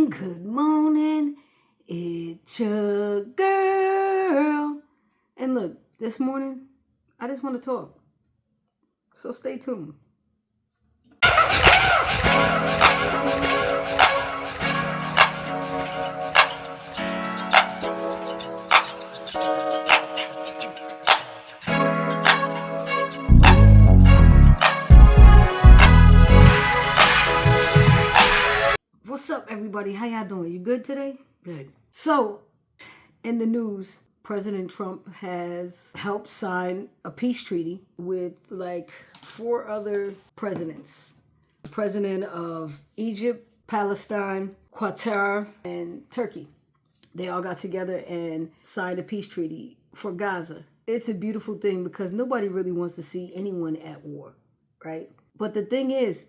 good morning. It's your girl. And look, this morning, I just want to talk. So stay tuned. What's up, everybody? How y'all doing? You good today? Good. So, in the news, President Trump has helped sign a peace treaty with like 4 other presidents. The president of Egypt, Palestine, Qatar, and Turkey. They all got together and signed a peace treaty for Gaza. It's a beautiful thing because nobody really wants to see anyone at war, right? But the thing is,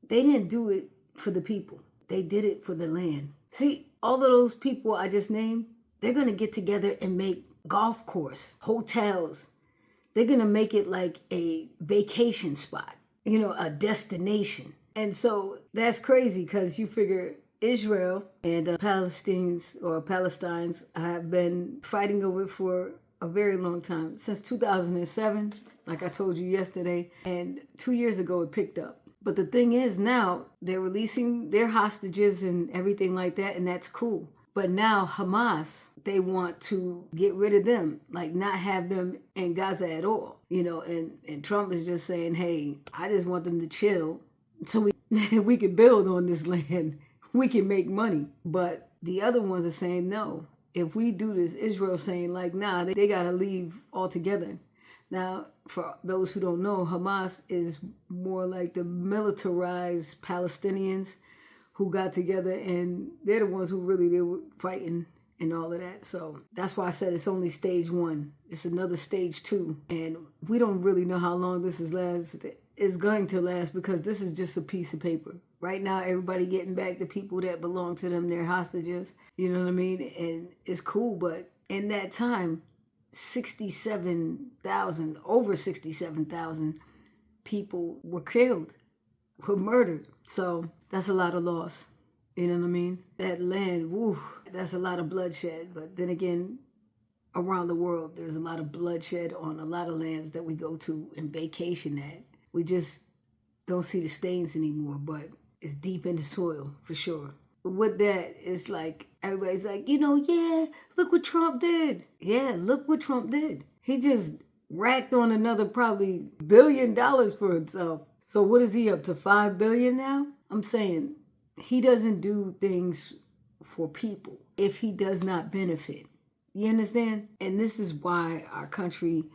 they didn't do it for the people. They did it for the land. See, all of those people I just named, they're going to get together and make golf course, hotels. They're going to make it like a vacation spot, a destination. And so that's crazy because you figure Israel and Palestinians have been fighting over it for a very long time, since 2007, like I told you yesterday. And 2 years ago, it picked up. But the thing is, now they're releasing their hostages and everything like that, and that's cool. But now Hamas, they want to get rid of them, like not have them in Gaza at all, and Trump is just saying, hey, I just want them to chill so we can build on this land. We can make money. But the other ones are saying, no, if we do this, Israel's saying like, nah, they got to leave altogether. Now, for those who don't know, Hamas is more like the militarized Palestinians who got together, and they're the ones who they were fighting and all of that. So that's why I said it's only stage 1. It's another stage 2. And we don't really know how long this is going to last, because this is just a piece of paper. Right now, everybody getting back the people that belong to them, their hostages. You know what I mean? And it's cool, but in that time, over 67,000 people were killed, were murdered. So that's a lot of loss. You know what I mean? That land, that's a lot of bloodshed. But then again, around the world, there's a lot of bloodshed on a lot of lands that we go to and vacation at. We just don't see the stains anymore, but it's deep in the soil for sure. With that, it's like everybody's like, yeah, look what Trump did. Yeah, look what Trump did. He just racked on another probably $1 billion for himself. So what is he up to, $5 billion now? I'm saying he doesn't do things for people if he does not benefit. You understand? And this is why our country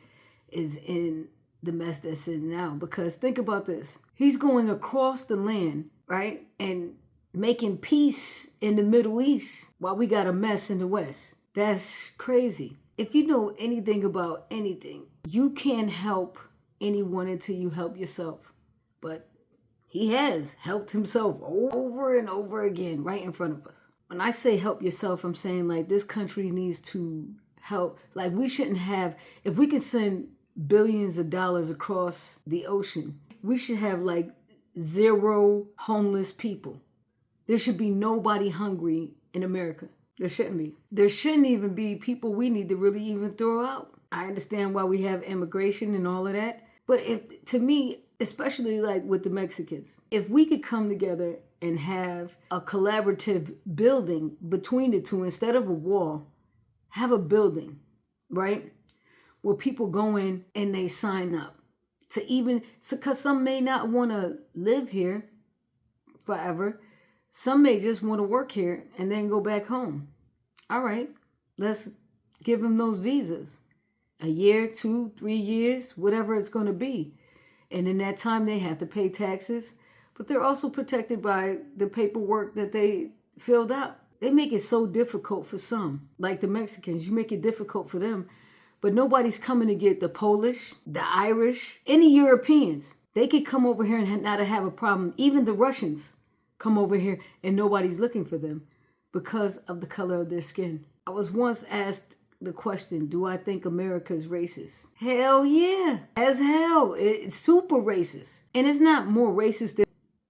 is in the mess that's in now. Because think about this. He's going across the land, right? And making peace in the Middle East while we got a mess in the West. That's crazy. If you know anything about anything, you can't help anyone until you help yourself. But he has helped himself over and over again right in front of us. When I say help yourself, I'm saying like this country needs to help. Like we shouldn't have, if we can send billions of dollars across the ocean, we should have like 0 homeless people. There should be nobody hungry in America. There shouldn't be. There shouldn't even be people we need to really even throw out. I understand why we have immigration and all of that. But to me, especially like with the Mexicans, if we could come together and have a collaborative building between the two, instead of a wall, have a building, right? Where people go in and they sign up because some may not want to live here forever. Some may just want to work here and then go back home. All right, let's give them those visas. A year, 2, 3 years, whatever it's going to be. And in that time, they have to pay taxes. But they're also protected by the paperwork that they filled out. They make it so difficult for some. Like the Mexicans, you make it difficult for them. But nobody's coming to get the Polish, the Irish, any Europeans. They could come over here and not have a problem. Even the Russians come over here and nobody's looking for them because of the color of their skin. I was once asked the question, do I think America is racist? Hell yeah, as hell. It's super racist. And it's not more racist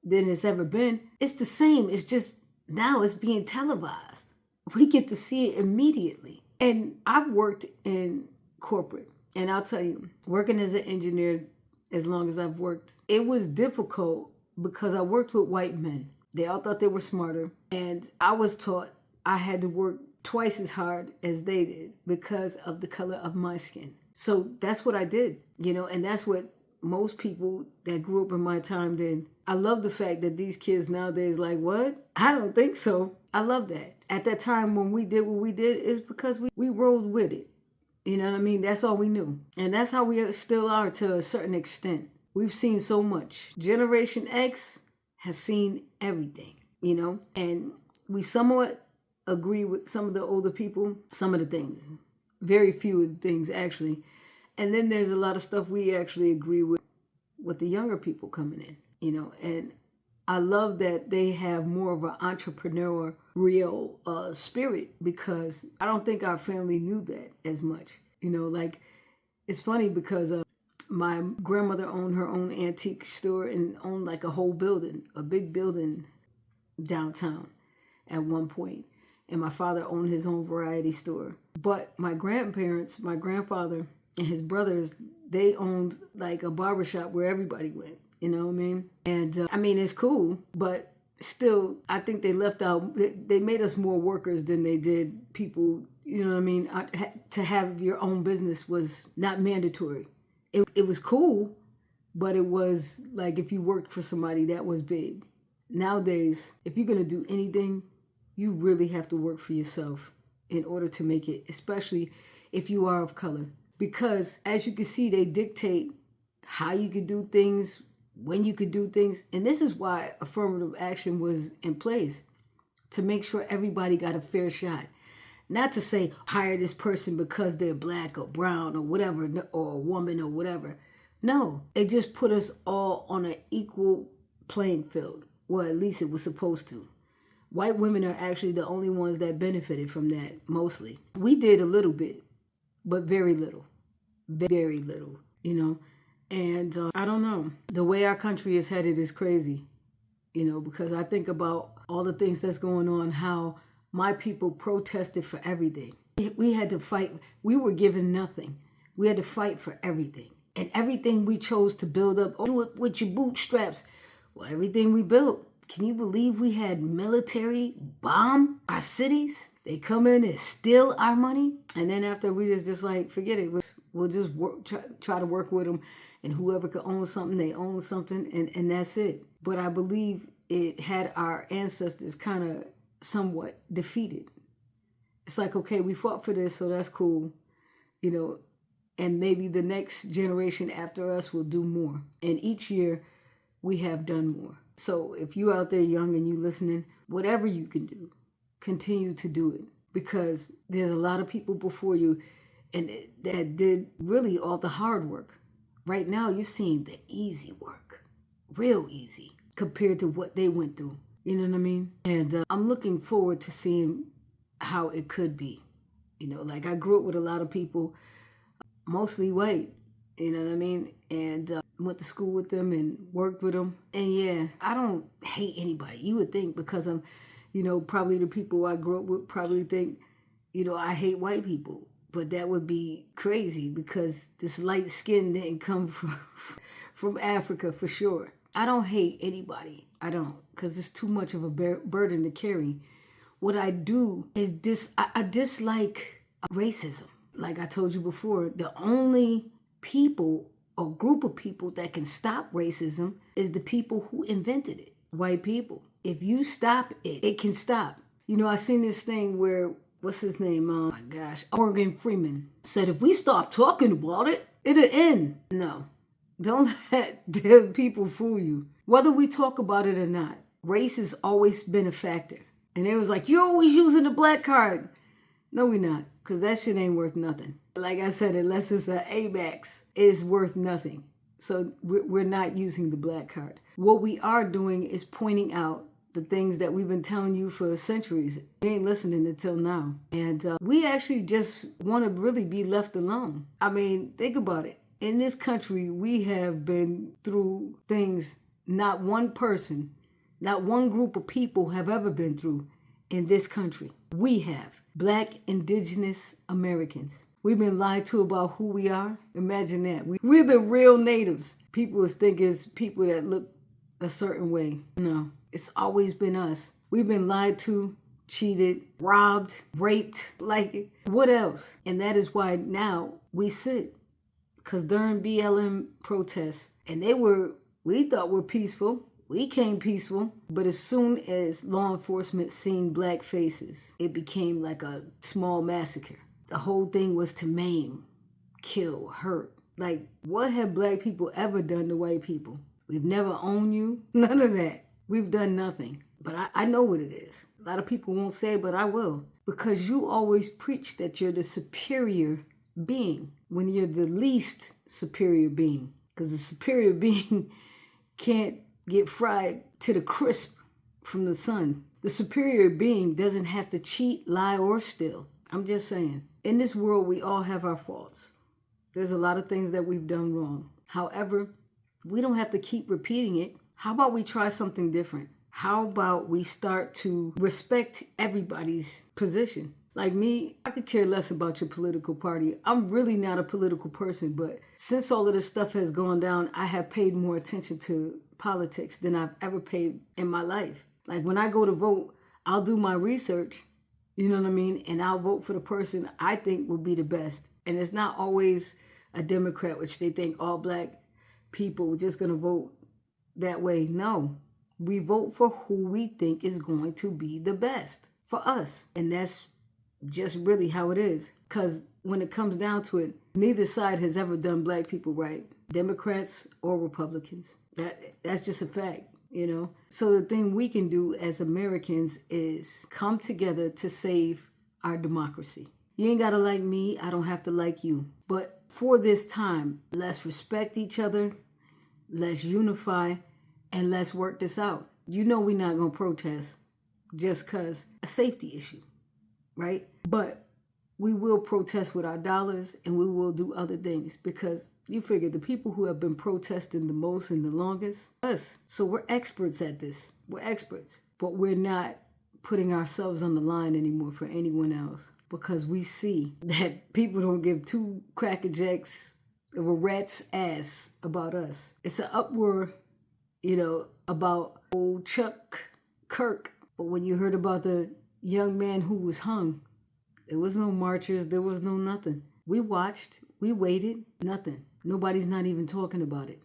than it's ever been. It's the same. It's just Now it's being televised. We get to see it immediately. And I've worked in corporate, and I'll tell you, working as an engineer, as long as I've worked, it was difficult because I worked with white men. They all thought they were smarter, and I was taught I had to work twice as hard as they did because of the color of my skin. So that's what I did, and that's what most people that grew up in my time did. I love the fact that these kids nowadays like, what? I don't think so. I love that. At that time when we did what we did, is because we rolled with it. You know what I mean? That's all we knew. And that's how we still are to a certain extent. We've seen so much. Generation X has seen everything, and we somewhat agree with some of the older people, some of the things, very few of the things actually. And then there's a lot of stuff we actually agree with the younger people coming in, and I love that they have more of an entrepreneur real spirit, because I don't think our family knew that as much. Like, it's funny because my grandmother owned her own antique store and owned like a whole building, a big building downtown at one point. And my father owned his own variety store. But my grandparents, my grandfather and his brothers, they owned like a barbershop where everybody went. You know what I mean? And it's cool, but still, I think they left out, they made us more workers than they did people, you know what I mean? To have your own business was not mandatory. It was cool, but it was like if you worked for somebody, that was big. Nowadays, if you're going to do anything, you really have to work for yourself in order to make it, especially if you are of color. Because as you can see, they dictate how you can do things, when you could do things. And this is why affirmative action was in place, to make sure everybody got a fair shot. Not to say hire this person because they're black or brown or whatever, or a woman or whatever. No, it just put us all on an equal playing field. Well, at least it was supposed to. White women are actually the only ones that benefited from that, mostly. We did a little bit, but very little. Very little, And I don't know. The way our country is headed is crazy, because I think about all the things that's going on, how my people protested for everything. We had to fight. We were given nothing. We had to fight for everything. And everything we chose to build up, do it with your bootstraps. Well, everything we built. Can you believe we had military bomb our cities? They come in and steal our money. And then after, we just like, forget it. We'll just try to work with them. And whoever could own something, they own something. And that's it. But I believe it had our ancestors kind of somewhat defeated. It's like, okay, we fought for this, so that's cool. And maybe the next generation after us will do more. And each year we have done more. So if you out there young and you listening, whatever you can do, continue to do it, because there's a lot of people before you and that did really all the hard work. Right now you're seeing the easy work, real easy, compared to what they went through. You know what I mean? And I'm looking forward to seeing how it could be. Like I grew up with a lot of people, mostly white, you know what I mean? And went to school with them and worked with them. And yeah, I don't hate anybody. You would think, because I'm, probably the people I grew up with probably think, I hate white people. But that would be crazy, because this light skin didn't come from Africa for sure. I don't hate anybody. I don't, because it's too much of a burden to carry. What I do is I dislike racism. Like I told you before, the only people or group of people that can stop racism is the people who invented it, white people. If you stop it, it can stop. I seen this thing where, what's his name? Oh my gosh, Morgan Freeman said, if we stop talking about it, it'll end. No, don't let the people fool you. Whether we talk about it or not, race has always been a factor. And it was like, you're always using the black card. No, we're not, because that shit ain't worth nothing. Like I said, unless it's an Amex, it's worth nothing. So we're not using the black card. What we are doing is pointing out the things that we've been telling you for centuries. You ain't listening until now. And we actually just want to really be left alone. I mean, think about it. In this country, we have been through things not one person not one group of people have ever been through in this country. We have. Black indigenous Americans. We've been lied to about who we are. Imagine that. We're the real natives. People think it's people that look a certain way. No, it's always been us. We've been lied to, cheated, robbed, raped, like what else? And that is why now we sit. Because during BLM protests, and we thought were peaceful. We came peaceful, but as soon as law enforcement seen black faces, it became like a small massacre. The whole thing was to maim, kill, hurt. Like, what have black people ever done to white people? We've never owned you. None of that. We've done nothing. But I know what it is. A lot of people won't say it, but I will. Because you always preach that you're the superior being when you're the least superior being. Because the superior being can't get fried to the crisp from the sun. The superior being doesn't have to cheat, lie, or steal. I'm just saying. In this world, we all have our faults. There's a lot of things that we've done wrong. However, we don't have to keep repeating it. How about we try something different? How about we start to respect everybody's position? Like me, I could care less about your political party. I'm really not a political person, but since all of this stuff has gone down, I have paid more attention to politics than I've ever paid in my life. Like when I go to vote, I'll do my research, you know what I mean? And I'll vote for the person I think will be the best. And it's not always a Democrat, which they think all black people are just going to vote that way. No, we vote for who we think is going to be the best for us. And that's just really how it is. Because when it comes down to it, neither side has ever done black people right. Democrats or Republicans. That's just a fact, you know. So the thing we can do as Americans is come together to save our democracy. You ain't got to like me. I don't have to like you. But for this time, let's respect each other. Let's unify. And let's work this out. You know we're not going to protest just because a safety issue, right? But we will protest with our dollars and we will do other things because you figure the people who have been protesting the most and the longest, us. So we're experts at this. We're experts. But we're not putting ourselves on the line anymore for anyone else because we see that people don't give two crackerjacks of a rat's ass about us. It's an uproar, you know, about old Chuck Kirk. But when you heard about the young man who was hung, there was no marchers, there was no nothing. We watched, we waited, nothing. Nobody's not even talking about it.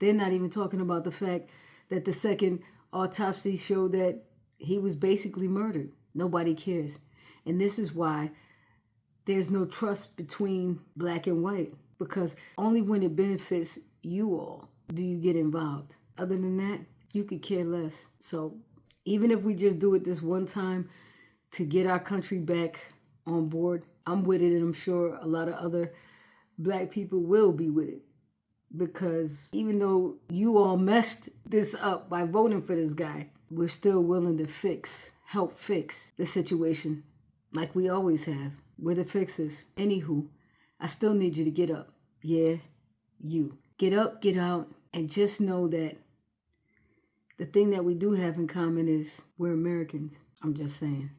They're not even talking about the fact that the second autopsy showed that he was basically murdered. Nobody cares. And this is why there's no trust between black and white, because only when it benefits you all do you get involved. Other than that, you could care less. So even if we just do it this one time to get our country back on board, I'm with it, and I'm sure a lot of other black people will be with it. Because even though you all messed this up by voting for this guy, we're still willing to help fix the situation like we always have. We're the fixers. Anywho, I still need you to get up. Yeah, you. Get up, get out, and just know that the thing that we do have in common is we're Americans. I'm just saying.